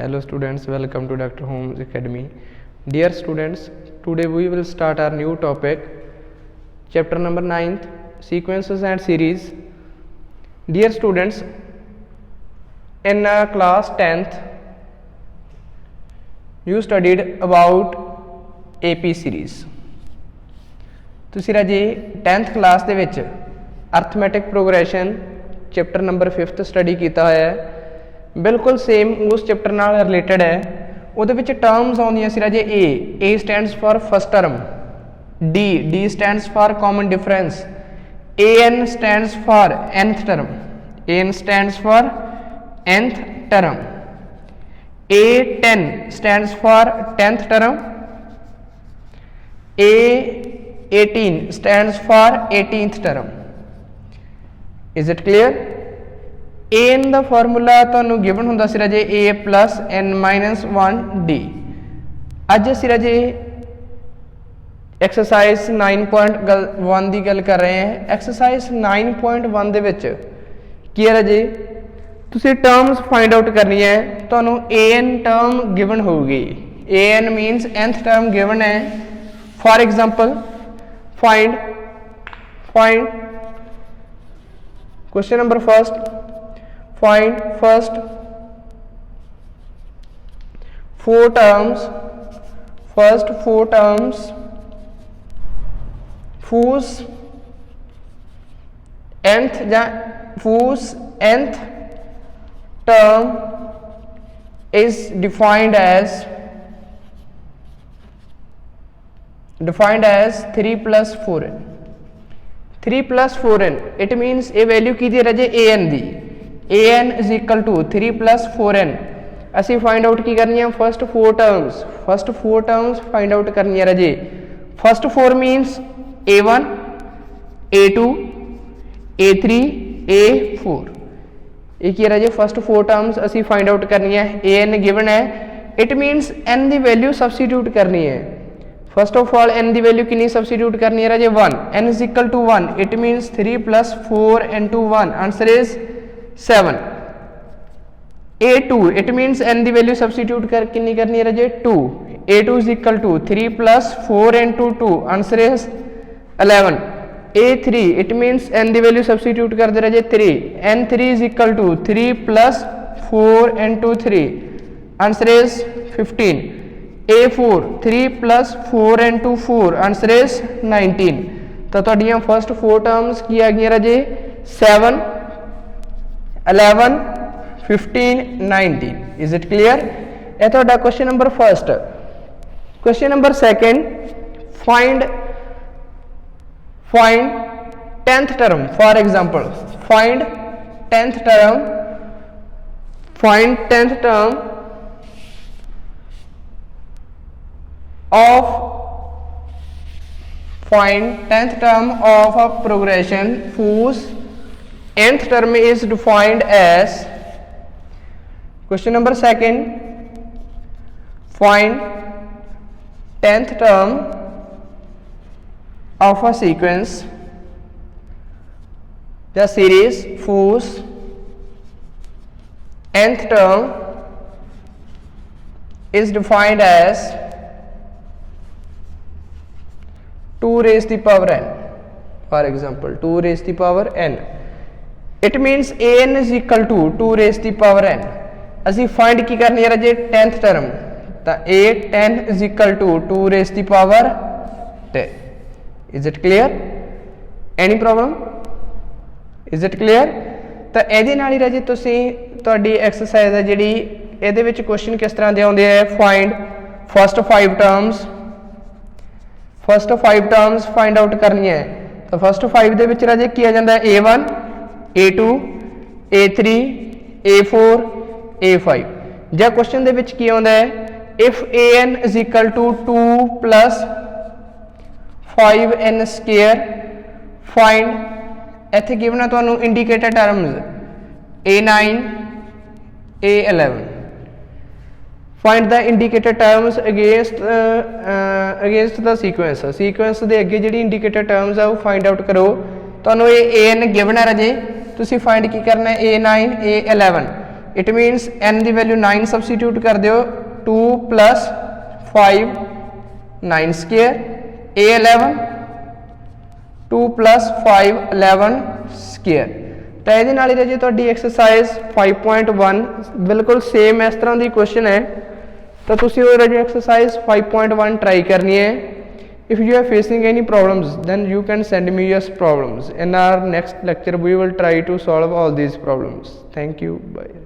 Hello students, welcome to Dr. Holmes Academy. Dear students, today we will start our new topic, chapter number 9th, sequences and series. Dear students, in class 10th, you studied about AP series. ਤੁਸੀਂ ਰਾਜੇ 10th class ਦੇ ਵਿੱਚ arithmetic progression chapter number 5th study ਕੀਤਾ ਹੋਇਆ ਹੈ। बिल्कुल same उस chapter नाल रिलेटेड है। उहदे विच टर्म्स आउंदियां सी राजे A stands for first term, D stands for common difference, N stands for nth term, N stands for nth term, A10 stands for 10th term, A18 stands for 18th term. Is it clear? N का formula तो given होंदा सी राजे A plus N minus 1 D. अज असी राजे exercise 9.1 की गल कर रहे हैं। एक्सरसाइज 9.1 दे विच की है राजे, तुसी टर्म्स फाइंड आउट करनी है। तुहानू ए एन टर्म गिवन होगी, A N minus nth term given है। For example find question number first, find first four terms whose nth term is defined as 3 plus 4n। 3 plus 4n it means a value की दी रजे an the, an is equal to 3 plus 4n। असी find out की करनी है first four terms find out करनी है राजे। First four मीनस a1 a2 a3 a4, एक राजे first four terms असी find out करनी है। an गिवन है, इट मीनस n की वैल्यू सबस्टिट्यूट करनी है। फर्स्ट ऑफ ऑल n की वैल्यू कितनी सबस्टिट्यूट करनी है राजे 1, n is equal to 1, it मीनस 3 plus 4 into 1, answer is 7। A2 it मीनस n की वैल्यू सबस्टिट्यूट कर कितनी करनी है राजे 2, A2 is equal to 3 plus 4 into 2, answer is 11। A3 it मीनस n की वैल्यू सबस्टिट्यूट कर दे राजे 3, n3 is equal to 3 plus 4 into 3, answer is 15। A4 3 plus 4 into 4, answer is 19। तो तुहाडियां first four terms की आ गई राजे 7 11 15 19। Is it clear? यह तो question number first. Question number second, find 10th term. For example find 10th term of a progression whose nth term is defined as, question number second, find 10th term of a sequence, the series whose nth term is defined as 2 raised to the power n। for example 2 raised to the power n, it मीनस an is equal to 2 raised to the power n। असी find की करनी है राजे 10th term, तो A10 is equal to 2 raised to the power 10। Is it clear? Any problem? Is it clear? तो ये नाल ही राजे तुसी तुहाडी एक्सरसाइज है जिहड़ी इहदे विच क्वेश्चन किस तरह दे आउंदे है, find first five terms find out करनी है। तो फर्स्ट 5 दे विच राजे की आ जांदा है A1 A2 A3 A4 A5। ਜਾਂ क्वेश्चन ਦੇ ਵਿੱਚ ਕੀ ਆਉਂਦਾ ਹੈ, if an is equal to 2 plus 5n square, find ਇੱਥੇ ਗਿਵਨ ਹੈ ਤੁਹਾਨੂੰ indicated terms A9 A11, find the indicated terms against the sequence ਦੇ ਅੱਗੇ ਜਿਹੜੀ ਇੰਡੀਕੇਟਡ ਟਰਮਸ ਆ ਉਹ ਫਾਈਂਡ ਆਊਟ ਕਰੋ। ਤੁਹਾਨੂੰ ਇਹ an ਗਿਵਨ ਹੈ ਰਾਜੇ, ਤੁਸੀਂ फाइंड की करना है A9 A11। इट मीनस n की वैल्यू 9 सबसीट्यूट कर दो 2 + 5 9 स्केयर a 11 2 + 5 11 स्केयर। तो ये रजे तुहाडी एक्सरसाइज 5.1 बिल्कुल सेम इस तरह की क्वेश्चन है। तो तुसीं वो रजे एक्सरसाइज 5.1 ट्राई करनी है। If you are facing any problems then you can send me your problems. In our next lecture we will try to solve all these problems. Thank you. Bye.